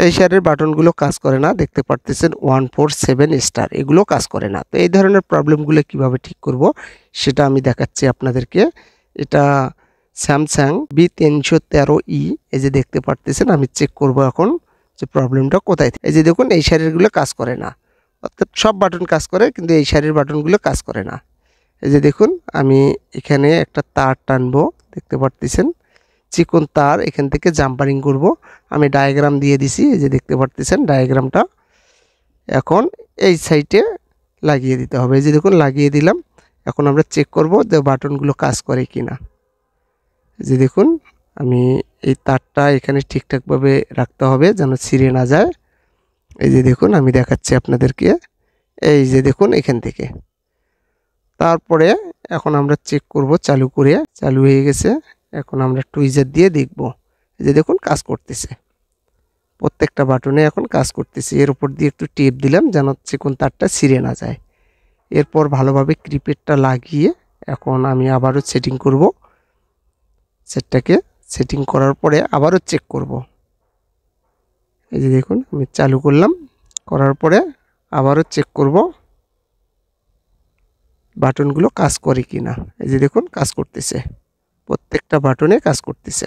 এই শেয়ারের বাটনগুলো কাজ করে না, দেখতে পারতেছেন 147 স্টার, এগুলো কাজ করে না। তো এই ধরনের প্রবলেমগুলো কিভাবে ঠিক করব সেটা আমি দেখাচ্ছি আপনাদেরকে। এটা স্যামসাং B313E, এই যে দেখতে পারতেছেন। আমি চেক করব এখন যে প্রবলেমটা কোথায়। এই যে দেখুন, এই শেয়ারেরগুলো কাজ করে না, অর্থাৎ সব বাটন কাজ করে কিন্তু এই শেয়ারের বাটনগুলো কাজ করে না। এই যে দেখুন, আমি এখানে একটা তার টানবো, দেখতে পারতেছেন চিকন তার, এখান থেকে জাম্পারিং করব। আমি ডায়াগ্রাম দিয়ে দিছি, এই যে দেখতে পারতেছেন ডায়াগ্রামটা। এখন এই সাইডে লাগিয়ে দিতে হবে। এই যে দেখুন লাগিয়ে দিলাম। এখন আমরা চেক করব যে বাটনগুলো কাজ করে কিনা। এই যে দেখুন, আমি এই তারটা এখানে ঠিকঠাকভাবে রাখতে হবে যেন ছিঁড়ে না যায়। এই যে দেখুন, আমি দেখাচ্ছি আপনাদেরকে। এই যে দেখুন এখান থেকে। তারপরে এখন আমরা চেক করব চালু করে, চালু হয়ে গেছে। এখন আমরা টুইজার দিয়ে দেখব। এই যে দেখুন কাজ করতেছে, প্রত্যেকটা বাটনে এখন কাজ করতেছে। এর উপর দিয়ে একটু টেপ দিলাম যেন চিকন তারটা ছিঁড়ে না যায়। এরপর ভালোভাবে ক্রিপেটটা লাগিয়ে এখন আমি আবারও সেটিং করব। সেটটাকে সেটিং করার পরে আবারও চেক করব। এই যে দেখুন, আমি চালু করলাম, করার পরে আবারও চেক করব বাটনগুলো কাজ করে কিনা। এই যে দেখুন কাজ করতেছে, প্রত্যেকটা বাটনে কাজ করতেছে।